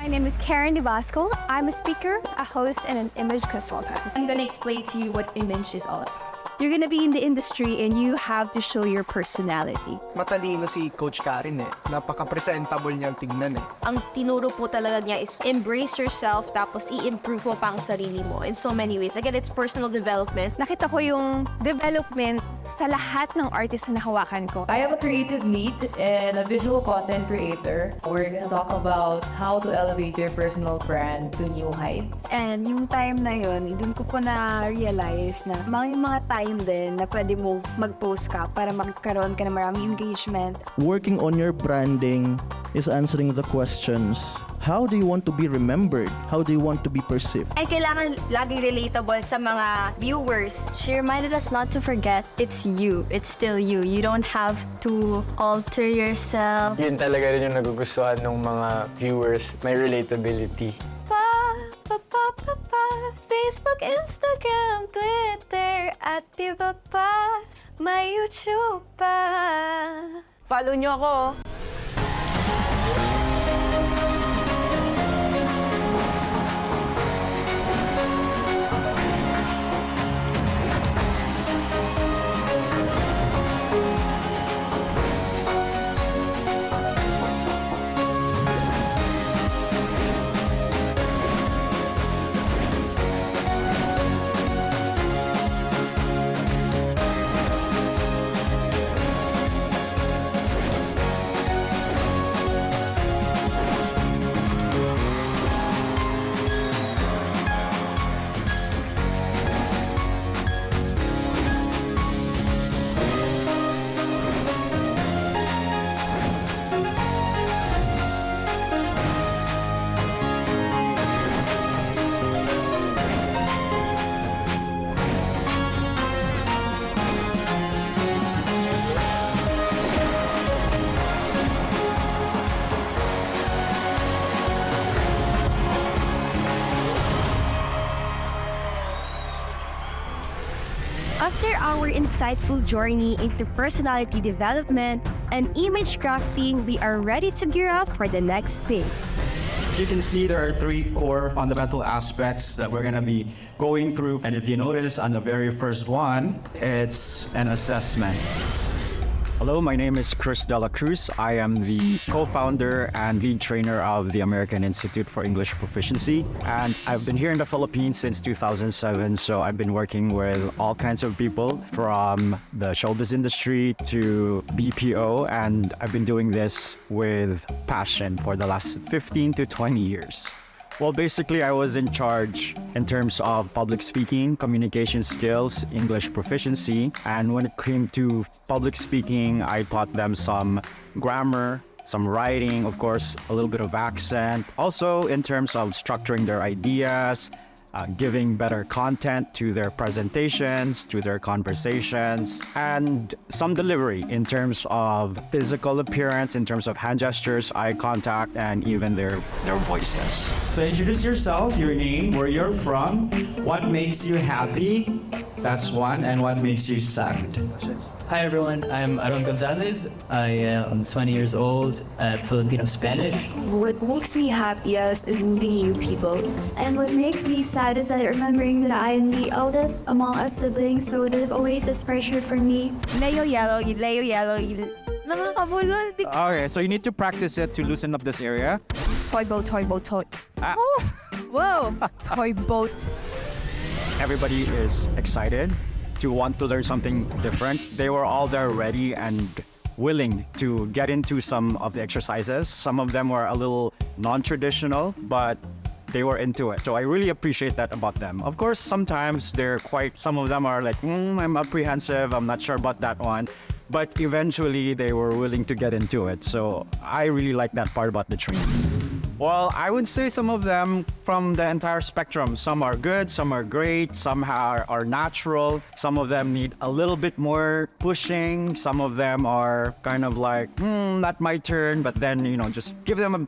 My name is Karen DeVasco. I'm a speaker, a host, and an image consultant. I'm gonna explain to you what image is all about. You're gonna be in the industry and you have to show your personality. Matalino si Coach Karen eh. Napaka-presentable niyang tignan eh. Ang tinuro po talaga niya is embrace yourself tapos i-improve mo pa ang sarili mo in so many ways. Again, it's personal development. Nakita ko yung development sa lahat ng artist na nahawakan ko. I am a creative lead and a visual content creator. We're gonna talk about how to elevate your personal brand to new heights. And yung time na yun, dun ko po na-realize na may mga time din na pwede mo mag-post ka para magkaroon ka ng maraming engagement. Working on your branding is answering the questions. How do you want to be remembered? How do you want to be perceived? Ay kailangan laging relatable sa mga viewers. She reminded us not to forget it's you. It's still you. You don't have to alter yourself. Yun talaga rin yung nagugustuhan ng mga viewers. May relatability. Facebook, Instagram, Twitter, at iba pa, may YouTube pa. Follow niyo ako. After our insightful journey into personality development and image crafting, we are ready to gear up for the next phase. You can see there are three core fundamental aspects that we're going to be going through. And if you notice on the very first one, it's an assessment. Hello, my name is Chris Dela Cruz. I am the co-founder and lead trainer of the American Institute for English Proficiency. And I've been here in the Philippines since 2007, so I've been working with all kinds of people from the showbiz industry to BPO, and I've been doing this with passion for the last 15 to 20 years. Well, basically, I was in charge in terms of public speaking, communication skills, English proficiency. And when it came to public speaking, I taught them some grammar, some writing, of course, a little bit of accent. Also, in terms of structuring their ideas, giving better content to their presentations, to their conversations, and some delivery in terms of physical appearance, in terms of hand gestures, eye contact, and even their voices. So introduce yourself, your name, where you're from, what makes you happy, that's one, and what makes you sad. Hi everyone, I'm Aaron Gonzalez. I am 20 years old, Filipino Spanish. What makes me happiest is meeting new people. And what makes me sad is that remembering that I am the eldest among us siblings, so there's always this pressure for me. Leo yellow, nakakabulol. Okay, so you need to practice it to loosen up this area. Toy boat. Ah. Oh, whoa, toy boat. Everybody is excited to want to learn something different. They were all there ready and willing to get into some of the exercises. Some of them were a little non-traditional, but they were into it. So I really appreciate that about them. Of course, sometimes some of them are like, I'm apprehensive, I'm not sure about that one. But eventually they were willing to get into it. So I really like that part about the training. Well, I would say some of them from the entire spectrum. Some are good, some are great, some are natural. Some of them need a little bit more pushing. Some of them are kind of like, not my turn, but then, just give them a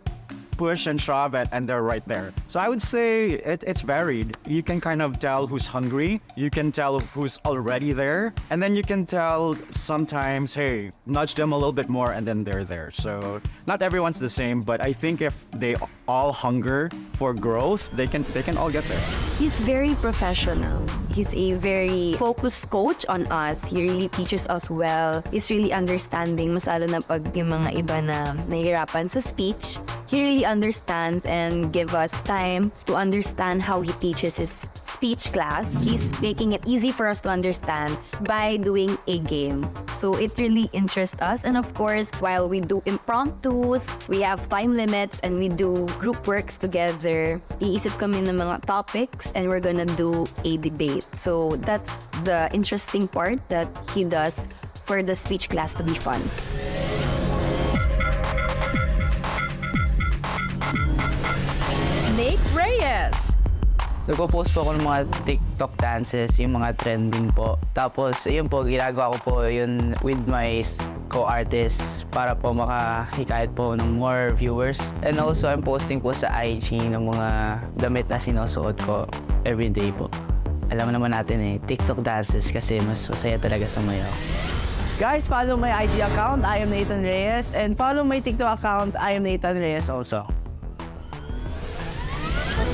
push and shove and they're right there. So I would say it's varied. You can kind of tell who's hungry, you can tell who's already there, and then you can tell sometimes, hey, nudge them a little bit more and then they're there. So not everyone's the same, but I think if they all hunger for growth, they can all get there. He's very professional. He's a very focused coach on us. He really teaches us well. He's really understanding, mas lalo na pag yung mga iba na nahihirapan sa speech. He really understands and give us time to understand how he teaches his speech class. He's making it easy for us to understand by doing a game. So it really interests us. And of course, while we do impromptus, we have time limits and we do group works together. Iisip kami ng mga topics and we're gonna do a debate. So that's the interesting part that he does for the speech class to be fun. Nick Reyes. Nagpo-post po ako ng mga TikTok dances, yung mga trending po. Tapos, yun po, ginagawa ko po yun with my co-artists para po makahikayat po ng more viewers. And also, I'm posting po sa IG ng mga damit na sinusuot ko everyday po. Alam mo naman natin TikTok dances kasi mas masaya talaga sa mayaw. Guys, follow my IG account, I am Nathan Reyes. And follow my TikTok account, I am Nathan Reyes also.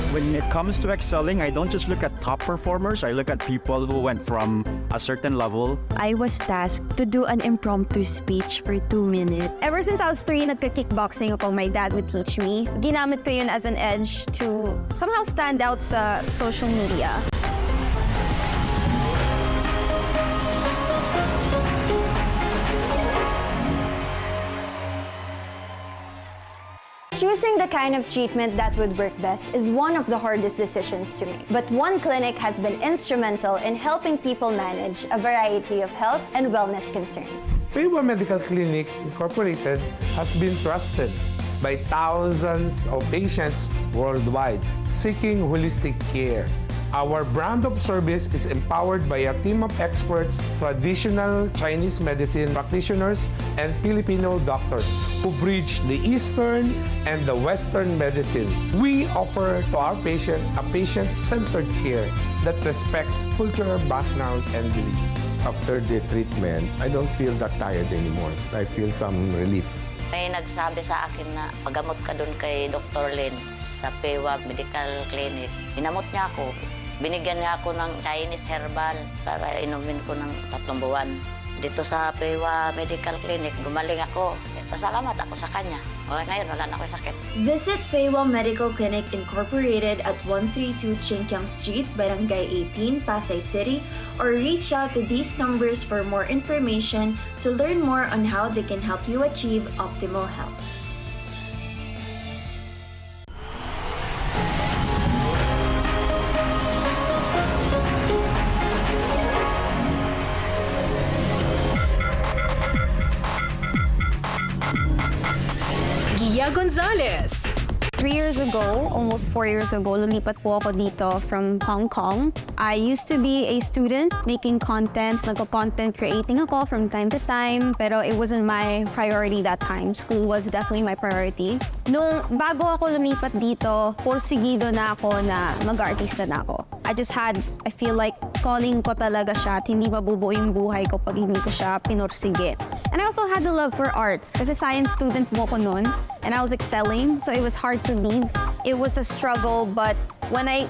When it comes to excelling, I don't just look at top performers, I look at people who went from a certain level. I was tasked to do an impromptu speech for 2 minutes. Ever since I was 3, nagka-kickboxing ako. My dad would teach me. Ginamit ko yun as an edge to somehow stand out sa social media. Choosing the kind of treatment that would work best is one of the hardest decisions to make. But one clinic has been instrumental in helping people manage a variety of health and wellness concerns. Paywa Medical Clinic Incorporated has been trusted by thousands of patients worldwide seeking holistic care. Our brand of service is empowered by a team of experts, traditional Chinese medicine practitioners, and Filipino doctors who bridge the Eastern and the Western medicine. We offer to our patient a patient-centered care that respects cultural background and beliefs. After the treatment, I don't feel that tired anymore. I feel some relief. May nagsabi sa akin na pagamot ka doon kay Dr. Lin sa Paywa Medical Clinic. Inamot niya ako. Binigyan niya ako ng Chinese herbal para inumin ko ng 3 buwan. Dito sa Paywa Medical Clinic, gumaling ako. Pasalamat ako sa kanya. Ngayon, wala na ako sakit. Visit Paywa Medical Clinic Incorporated at 132 Chinkiang Street, Barangay 18, Pasay City, or reach out to these numbers for more information to learn more on how they can help you achieve optimal health. Gonzalez. 3 years ago, almost 4 years ago, lumipat po ako dito from Hong Kong. I used to be a student making contents, nagko-content creating ako from time to time, pero it wasn't my priority that time. School was definitely my priority. Nung bago ako lumipat dito, porsigido na ako na mag-artista na ako. I feel like calling ko talaga siya at hindi mabubuo yung buhay ko pag hindi ko siya pinursige. And I also had the love for arts kasi science student mo ko noon and I was excelling, so it was hard to leave. It was a struggle, but when I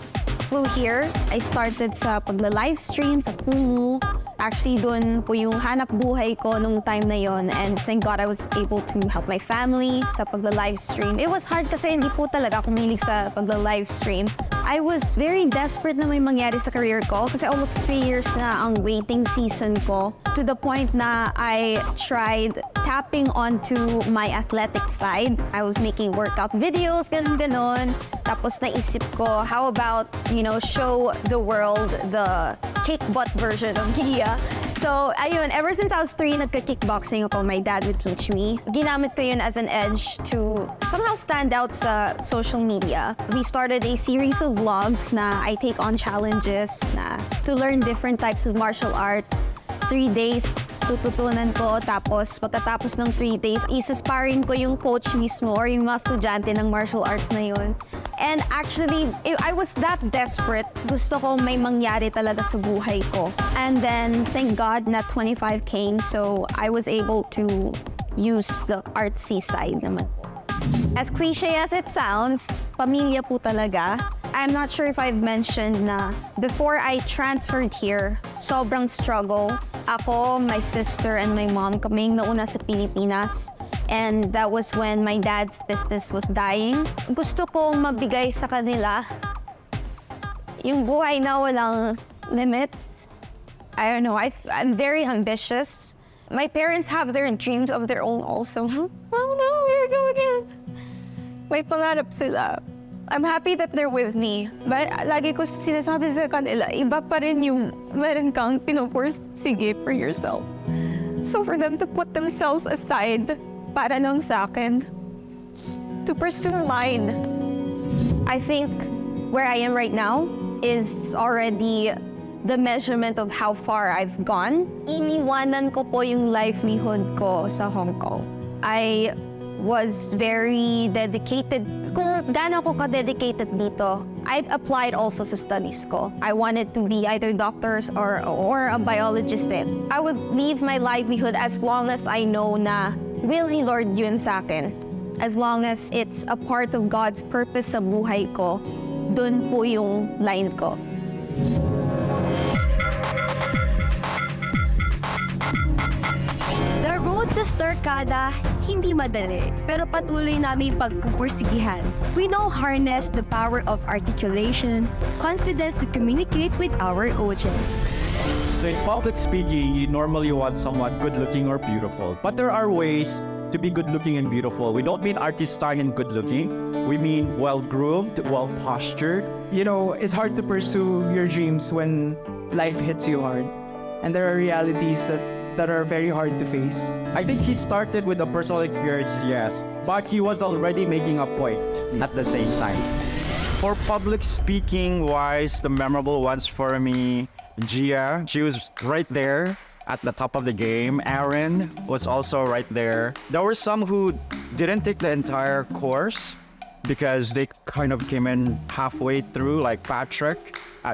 flew here, I started sa pagla-live stream sa Hulu. Actually, doon po yung hanap buhay ko nung time na yon, and thank God I was able to help my family sa pagla-live stream. It was hard kasi hindi po talaga ako milig sa pagla-live stream. I was very desperate na may mangyari sa career ko kasi almost 3 years na ang waiting season ko, to the point na I tried tapping onto my athletic side. I was making workout videos, ganun-ganon. Tapos naisip ko, how about, show the world the kick butt version of Gia. So, ayun, ever since I was 3, nagka-kickboxing ako. My dad would teach me. Ginamit ko yun as an edge to somehow stand out sa social media. We started a series of vlogs na I take on challenges na to learn different types of martial arts. 3 days, matututunan ko. Tapos, pagkatapos ng 3 days, isa-sparring ko yung coach mismo or yung mga estudyante ng martial arts na yun. And actually, I was that desperate. Gusto ko may mangyari talaga sa buhay ko. And then, thank God na 25 came, so I was able to use the artsy side naman. As cliche as it sounds, pamilya po talaga. I'm not sure if I've mentioned na before I transferred here, sobrang struggle. Ako, my sister, and my mom, kaming nauna sa Pilipinas. And that was when my dad's business was dying. Gusto kong mabigay sa kanila yung buhay na walang limits. I don't know, I'm very ambitious. My parents have their dreams of their own also. Oh no, here we go again. May pangarap sila. I'm happy that they're with me. But lagi ko sinasabi sa kanila, iba pa rin yung meron kang pinupursige for yourself. So for them to put themselves aside para lang sa akin, to pursue mine. I think where I am right now is already the measurement of how far I've gone. Iniwanan ko po yung livelihood ko sa Hong Kong. I was very dedicated. Kung gaano ako ka-dedicated dito, I applied also sa studies ko. I wanted to be either doctors or a biologist din. I would leave my livelihood as long as I know na will ni Lord yun sa akin. As long as it's a part of God's purpose sa buhay ko, dun po yung line ko. The road to Starkada, hindi madali, pero patuloy namin pagpupursigihan. We now harness the power of articulation, confidence to communicate with our audience. So in public speaking, you normally want someone good-looking or beautiful. But there are ways to be good-looking and beautiful. We don't mean artistic and good-looking. We mean well-groomed, well-postured. You know, it's hard to pursue your dreams when life hits you hard. And there are realities that are very hard to face. I think he started with a personal experience, yes, but he was already making a point at the same time. For public speaking wise, the memorable ones for me, Gia, she was right there at the top of the game. Aaron was also right there. There were some who didn't take the entire course because they kind of came in halfway through, like Patrick.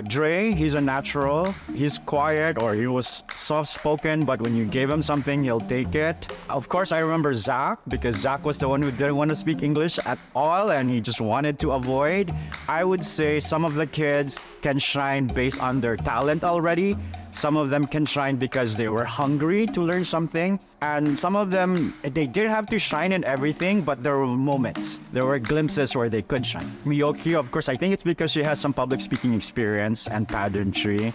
Dre, he's a natural. He's quiet or he was soft-spoken, but when you gave him something, he'll take it. Of course, I remember Zach, because Zach was the one who didn't want to speak English at all and he just wanted to avoid. I would say some of the kids can shine based on their talent already. Some of them can shine because they were hungry to learn something. And some of them, they didn't have to shine in everything, but there were moments. There were glimpses where they could shine. Miyoki, of course, I think it's because she has some public speaking experience and pageantry.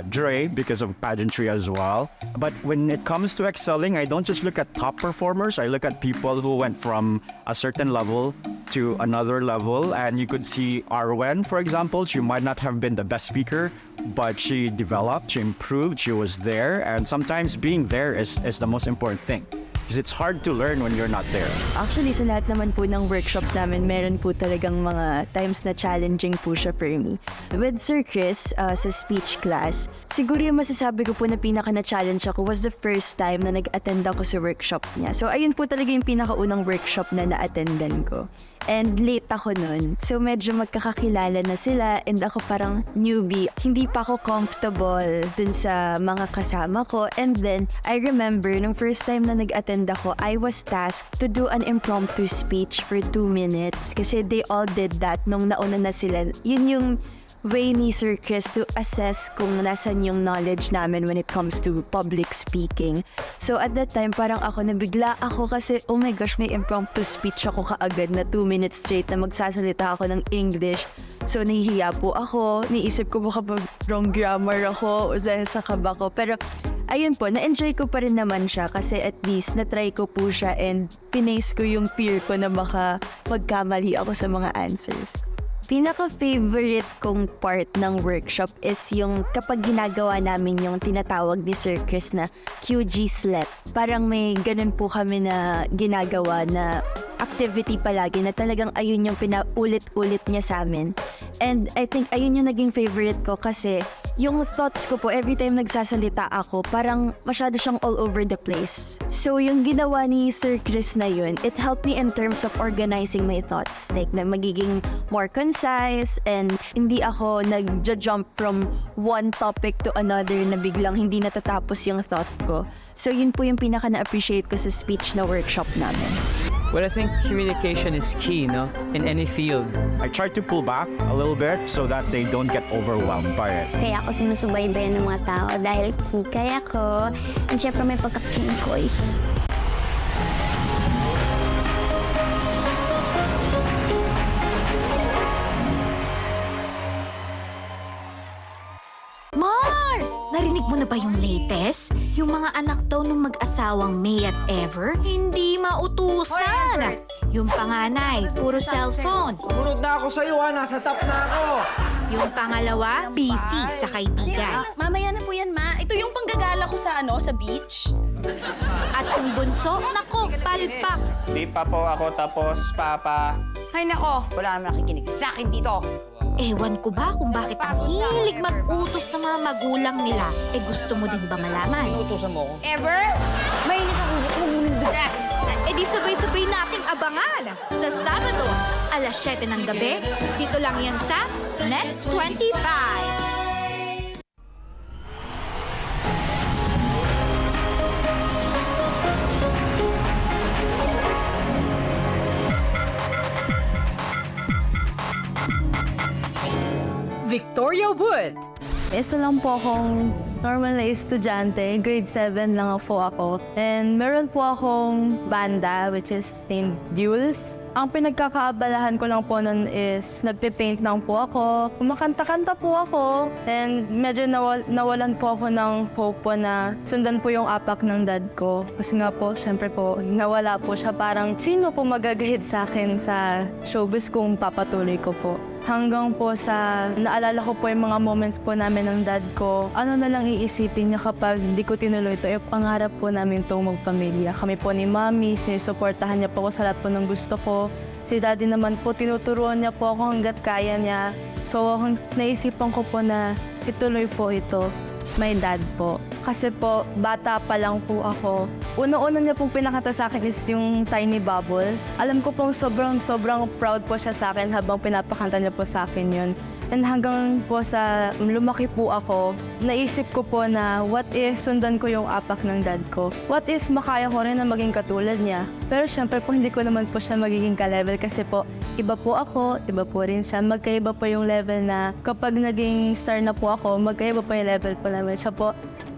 Dre, because of pageantry as well. But when it comes to excelling, I don't just look at top performers. I look at people who went from a certain level to another level. And you could see Arwen, for example. She might not have been the best speaker, but she developed, she improved, she was there. And sometimes being there is the most important thing. Because it's hard to learn when you're not there. Actually, sa lahat naman po ng workshops namin, meron po talagang mga times na challenging po siya for me. With Sir Chris, sa speech class, siguro yung masasabi ko po na pinaka na-challenge ako was the first time na nag-attend ako sa workshop niya. So, ayun po talaga yung pinakaunang workshop na na-attendan ko. And late ako nun. So, medyo magkakakilala na sila and ako parang newbie. Hindi pa ako comfortable dun sa mga kasama ko. And then, I remember, nung first time na nag-attend ako, I was tasked to do an impromptu speech for 2 minutes. Kasi they all did that nung nauna na sila. Yun yung way ni Sir Chris to assess kung nasan yung knowledge namin when it comes to public speaking. So at that time, parang ako nabigla ako kasi, oh my gosh, may impromptu speech ako kaagad na 2 minutes straight na magsasalita ako ng English. So nahihiya po ako, niisip ko baka wrong grammar ako dahil sa kaba ko. Pero ayun po, na-enjoy ko pa rin naman siya kasi at least na-try ko po siya and pinace ko yung fear ko na baka magkamali ako sa mga answers. Pinaka-favorite kong part ng workshop is yung kapag ginagawa namin yung tinatawag ni Sir Chris na QG sled. Parang may ganun po kami na ginagawa na activity palagi na talagang ayun yung pinaulit-ulit niya sa amin. And I think ayun yung naging favorite ko kasi yung thoughts ko po, every time nagsasalita ako, parang masyado siyang all over the place. So yung ginawa ni Sir Chris na yun, it helped me in terms of organizing my thoughts. Like na magiging more concise and hindi ako nag-jump from one topic to another na biglang hindi natatapos yung thought ko. So yun po yung pinaka na-appreciate ko sa speech na workshop namin. Well, I think communication is key, no? In any field. I try to pull back a little bit so that they don't get overwhelmed by it. Kaya ako sinusubaybayan ng mga tao dahil kikay ako. And syempre may pagkakingkoy. Mars! Narinig mo na ba yung latest? Yung mga anak daw nung mag-asawang May at Ever, hindi mautusan. Yung panganay, puro cellphone. Sumunod na ako sa'yo ha, nasa top na ako. Yung pangalawa, busy sa kaibigan. Mamaya na po yan, ma. Ito yung panggagala ko sa beach. At yung bunso, nako, palpak. Di pa po ako tapos, Papa. Ay nako, wala naman nakikinig sa akin dito. Ewan ko ba kung bakit ang hilig mag-utos sa mga magulang nila. Gusto mo din ba malaman? Inutusan mo ako. Ever? Mainit ang ulit mo munundugan. Di sabay-sabay nating abangan sa Sabado, alas 7 ng gabi. Dito lang yan sa Net 25. Victoria Wood. Isa lang po akong normal na estudyante. Grade 7 lang po ako. And meron po akong banda which is named Duels. Ang pinagkakaabalahan ko lang po nun is nagpe-paint lang po ako. Kumakanta-kanta po ako. And medyo nawalan po ako ng hope po na sundan po yung apak ng dad ko. Kasi nga po, syempre po, nawala po siya. Parang sino po magagahid sa akin sa showbiz kung papatuloy ko po. Hanggang po sa naalala ko po yung mga moments po namin ng dad ko. Ano na lang iisipin niya kapag hindi ko tinuloy ito. Pangarap po namin itong magpamilya. Kami po ni Mami, sinusuportahan niya po ako sa lahat po ng gusto ko. Si Daddy naman po, tinuturuan niya po ako hanggat kaya niya. So, naisipan ko po na ituloy po ito. My dad po. Kasi po, bata pa lang po ako. Una-una niya pong pinakata sa akin is yung Tiny Bubbles. Alam ko pong sobrang proud po siya sa akin habang pinapakanta niya po sa akin yun. And hanggang po sa lumaki po ako, naisip ko po na what if sundan ko yung apak ng dad ko? What if makaya ko rin na maging katulad niya? Pero syempre po hindi ko naman po siya magiging ka-level kasi po iba po ako, iba po rin siya. Magkaiba po yung level na kapag naging star na po ako, magkaiba po yung level po namin. Siya po,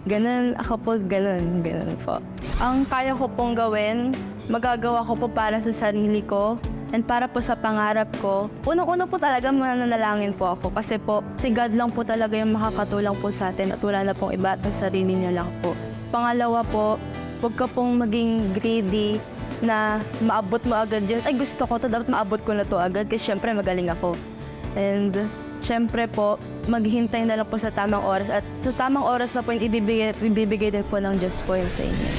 ganun, ako po, ganun po. Ang kaya ko pong gawin, magagawa ko po para sa sarili ko and para po sa pangarap ko. Unang-una po talaga mananalangin po ako kasi po si God lang po talaga yung makakatulong po sa atin at wala na pong iba at ang sarili niya lang po. Pangalawa po, huwag ka pong maging greedy na maabot mo agad dyan. Ay gusto ko to, dapat maabot ko na to agad kasi syempre magaling ako. And syempre po, maghintay na lang po sa tamang oras at sa tamang oras na po yung ibibigay din po ng Diyos po yun sa inyo.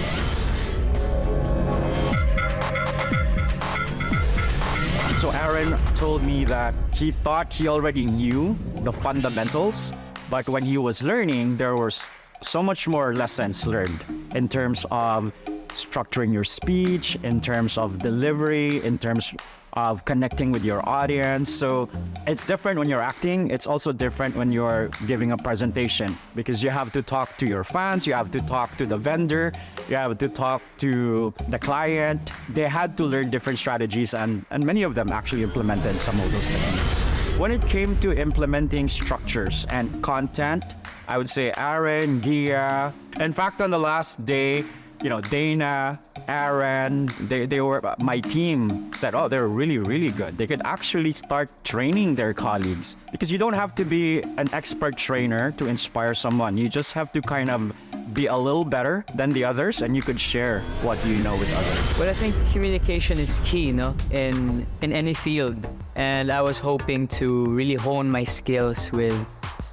So Aaron told me that he thought he already knew the fundamentals, but when he was learning, there was so much more lessons learned in terms of structuring your speech, in terms of delivery, in terms of connecting with your audience. So it's different when you're acting. It's also different when you're giving a presentation because you have to talk to your fans, you have to talk to the vendor, you have to talk to the client. They had to learn different strategies and many of them actually implemented some of those techniques. When it came to implementing structures and content, I would say Aaron, Gia. In fact, on the last day, Dana, Aaron, they were, my team said, oh, they're really, really good. They could actually start training their colleagues because you don't have to be an expert trainer to inspire someone. You just have to kind of be a little better than the others and you could share what you know with others. Well, I think communication is key, in any field. And I was hoping to really hone my skills with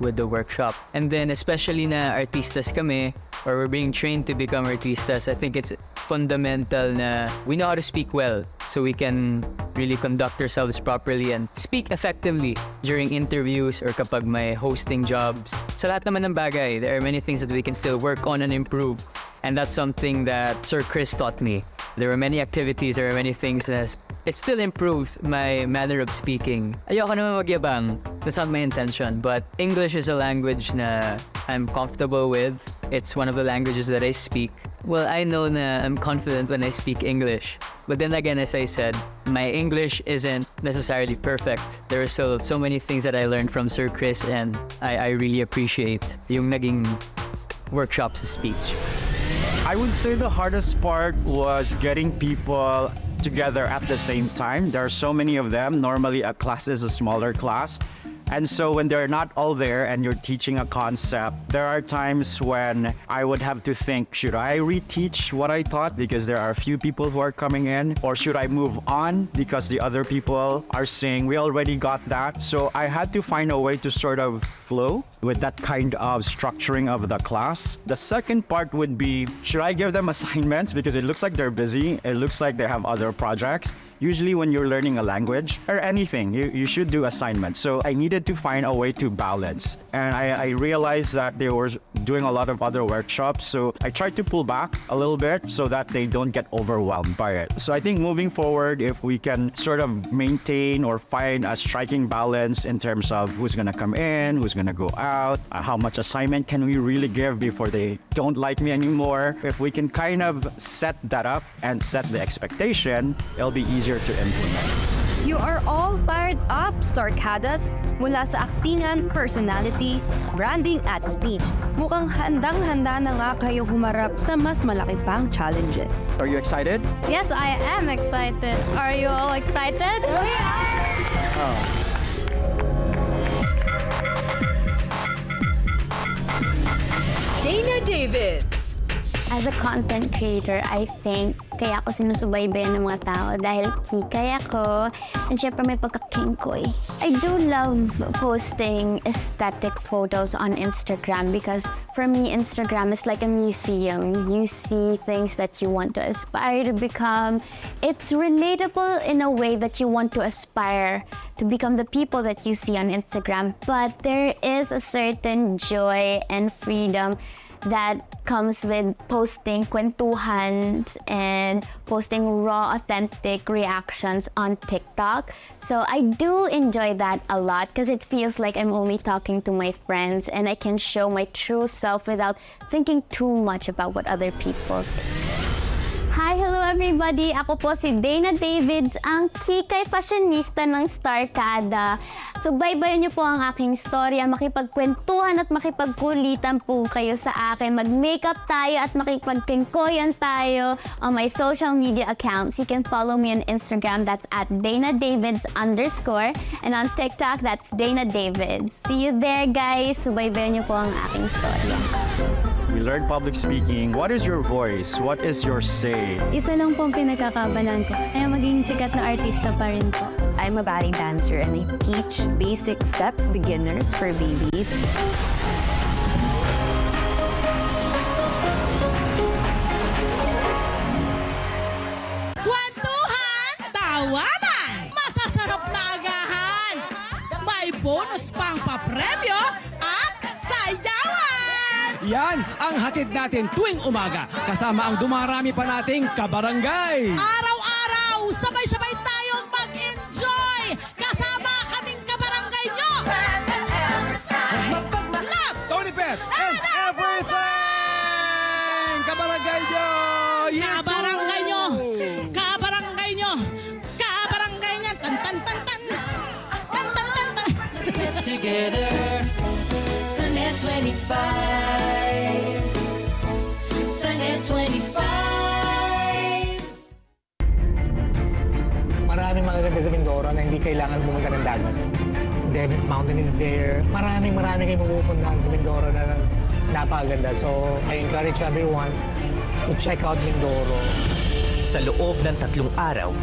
with the workshop. And then especially na artistas kami, or we're being trained to become artistas, I think it's fundamental na we know how to speak well so we can really conduct ourselves properly and speak effectively during interviews or kapag may hosting jobs. Sa lahat naman ng bagay, there are many things that we can still work on and improve. And that's something that Sir Chris taught me. There were many activities, there were many things that it still improved my manner of speaking. Ayoko naman magyabang. That's not my intention. But English is a language na I'm comfortable with. It's one of the languages that I speak. Well, I know na I'm confident when I speak English. But then again, as I said, my English isn't necessarily perfect. There are still so many things that I learned from Sir Chris, and I really appreciate yung naging workshops of speech. I would say the hardest part was getting people together at the same time. There are so many of them. Normally a class is a smaller class. And so when they're not all there and you're teaching a concept, there are times when I would have to think, should I reteach what I taught because there are a few people who are coming in? Or should I move on because the other people are saying we already got that? So I had to find a way to sort of flow with that kind of structuring of the class. The second part would be, should I give them assignments because it looks like they're busy, it looks like they have other projects. Usually when you're learning a language or anything, you should do assignments. So I needed to find a way to balance. And I realized that they were doing a lot of other workshops. So I tried to pull back a little bit so that they don't get overwhelmed by it. So I think moving forward, if we can sort of maintain or find a striking balance in terms of who's gonna come in, who's gonna go out, how much assignment can we really give before they don't like me anymore. If we can kind of set that up and set the expectation, it'll be easier to implement. You are all fired up, Starkadas, mula sa aktingan, personality, branding at speech. Mukhang handang-handa na nga kayo humarap sa mas malaki pang challenges. Are you excited? Yes, I am excited. Are you all excited? We are! Dana Davids. As a content creator, I think kaya ako sinusubaybayan ng mga tao dahil kikay ako and syempre may pagka-kingkoy. I do love posting aesthetic photos on Instagram because for me, Instagram is like a museum. You see things that you want to aspire to become. It's relatable in a way that you want to aspire to become the people that you see on Instagram. But there is a certain joy and freedom that comes with posting kwentuhan and posting raw, authentic reactions on TikTok. So I do enjoy that a lot because it feels like I'm only talking to my friends and I can show my true self without thinking too much about what other people think. Hi, hello everybody! Ako po si Dana Davids, ang kikay fashionista ng Starkada. So, baybayan niyo po ang aking storya, makipagkwentuhan at makipagkulitan po kayo sa akin. Mag-makeup tayo at makipagkengkoyan tayo on my social media accounts. You can follow me on Instagram, that's at DanaDavids_. And on TikTok, that's Dana Davids. See you there, guys! So, baybayan niyo po ang aking storya. We learned public speaking. What is your voice? What is your say? Isa lang pong pinagkakabalan ko ay maging sikat na artista pa rin po. I'm a ballet dancer and I teach basic steps, beginners for babies. Kwentuhan, tawanan, masasarap na agahan. May bonus pang papremyo at sayawan. Yan ang hatid natin tuwing umaga kasama ang dumarami pa nating kabarangay. Araw-araw, sabay-sabay tayong mag-enjoy kasama kaming kabarangay nyo. Love, Tony Pet, and everything! Kabarangay nyo! kabarangay nyo, kabarangay nyo, kabarangay nyo. Tan tan tan tan. Tan tan tan tan. Together, Sunday 25. Sunday 25. Maraming magaganda sa Mindoro na hindi kailangan pumunta ng dagat. Devils Mountain is there. Maraming kayong mapupuntahan sa Mindoro na napakaganda. So, I encourage everyone to check out Mindoro. Sa loob ng 3 araw,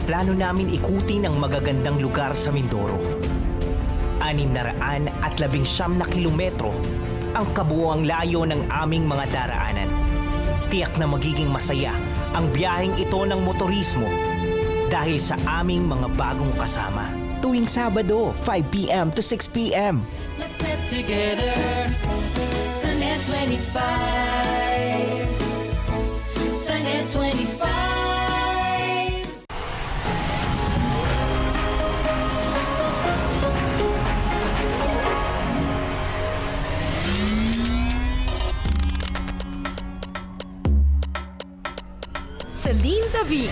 plano namin ikutin ang magagandang lugar sa Mindoro. 619 na kilometro ang kabuuang layo ng aming mga daraanan. Tiyak na magiging masaya ang biyaheng ito ng motorismo dahil sa aming mga bagong kasama. Tuwing Sabado, 5 p.m. to 6 p.m. Let's net together. Sunnet 25. Sunnet 25. Celine David.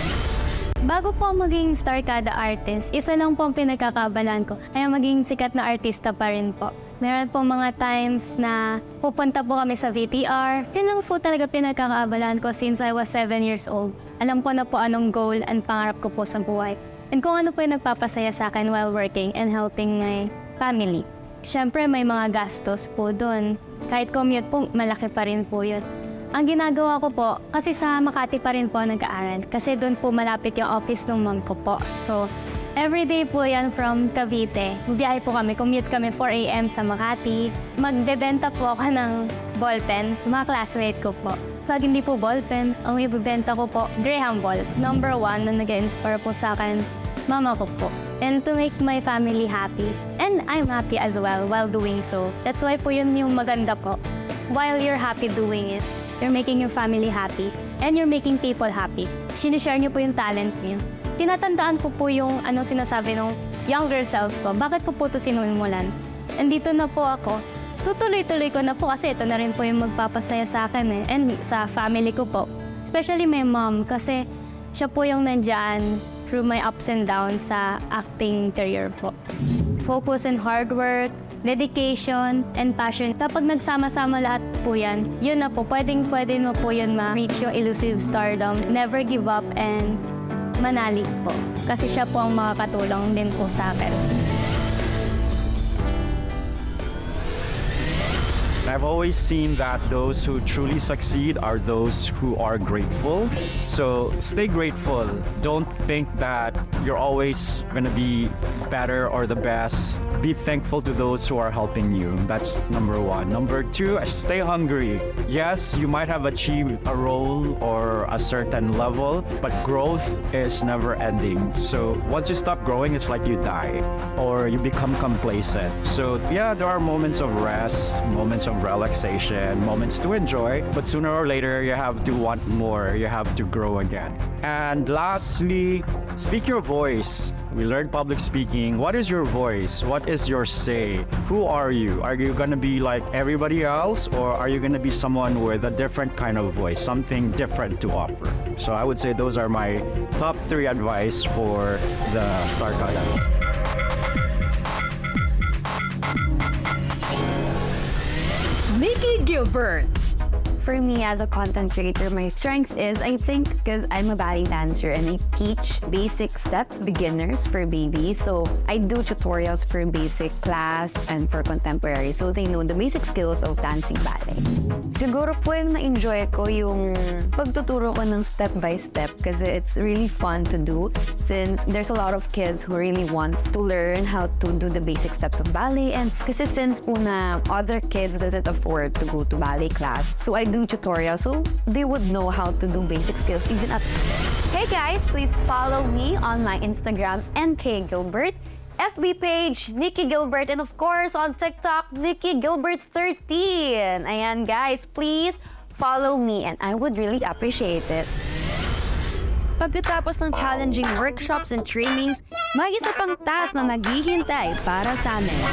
Bago po maging Starkada artist, isa lang po ang pinagkakabalan ko, kaya maging sikat na artista pa rin po. Meron po mga times na pupunta po kami sa VTR. Yun lang po talaga pinagkakabalan ko since I was 7 years old. Alam ko na po anong goal and pangarap ko po sa buhay. And kung ano po yung nagpapasaya sa akin while working and helping my family. Siyempre may mga gastos po doon. Kahit commute po, malaki pa rin po yun. Ang ginagawa ko po, kasi sa Makati pa rin po nag-aaral. Kasi doon po malapit yung office ng mom ko po. So, everyday po yan from Cavite. Biyahe po kami, commute kami 4 a.m. sa Makati. Magbebenta po ako ng ballpen, mga classmate ko po. Pag hindi po ballpen, ang ibibenta ko po, Graham balls. Number 1 na nag-inspire po sa akin, mama ko po. And to make my family happy. And I'm happy as well while doing so. That's why po yun yung maganda po. While you're happy doing it, you're making your family happy, and you're making people happy. Sinishare niyo po yung talent niyo. Tinatandaan ko po yung sinasabi ng younger self ko. Bakit ko po ito sinunimulan? And dito na po ako. Tutuloy-tuloy ko na po kasi ito na rin po yung magpapasaya sa akin eh. And sa family ko po. Especially my mom kasi siya po yung nandyan through my ups and downs sa acting career po. Focus and hard work, dedication, and passion. Kapag nagsama-sama lahat po yan, yun na po, pwede mo po yun ma-reach yung elusive stardom. Never give up and manalig po. Kasi siya po ang makakatulong din po sa akin. I've always seen that those who truly succeed are those who are grateful. So stay grateful. Don't think that you're always going to be better or the best. Be thankful to those who are helping you. That's number 1. Number 2, stay hungry. Yes, you might have achieved a role or a certain level, but growth is never ending. So once you stop growing, it's like you die or you become complacent. So yeah, there are moments of rest, moments of relaxation, moments to enjoy, but sooner or later you have to want more, you have to grow again. And lastly, speak your voice. We learned public speaking. What is your voice? What is your say? Who are you? Are you gonna be like everybody else, or are you gonna be someone with a different kind of voice, something different to offer? So I would say those are my top 3 advice for the Starkada. Nikki Gilbert. For me as a content creator, my strength is, I think, because I'm a ballet dancer and I teach basic steps, beginners for babies. So I do tutorials for basic class and for contemporary so they know the basic skills of dancing ballet. Siguro po yung na-enjoy ko yung pagtuturo ko ng step by step kasi it's really fun to do since there's a lot of kids who really wants to learn how to do the basic steps of ballet, and kasi since po na other kids doesn't afford to go to ballet class, so I do tutorials so they would know how to do basic skills even at... Hey guys, please follow me on my Instagram, NK Gilbert, FB page, Nikki Gilbert, and of course on TikTok, Nikki Gilbert 13. Ayan guys, please follow me and I would really appreciate it. Pagkatapos ng challenging workshops and trainings, may isa pang task na naghihintay para sa amin.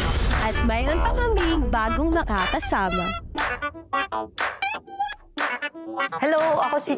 At mayroon pa kaming bagong makakasama. Hello, ako si...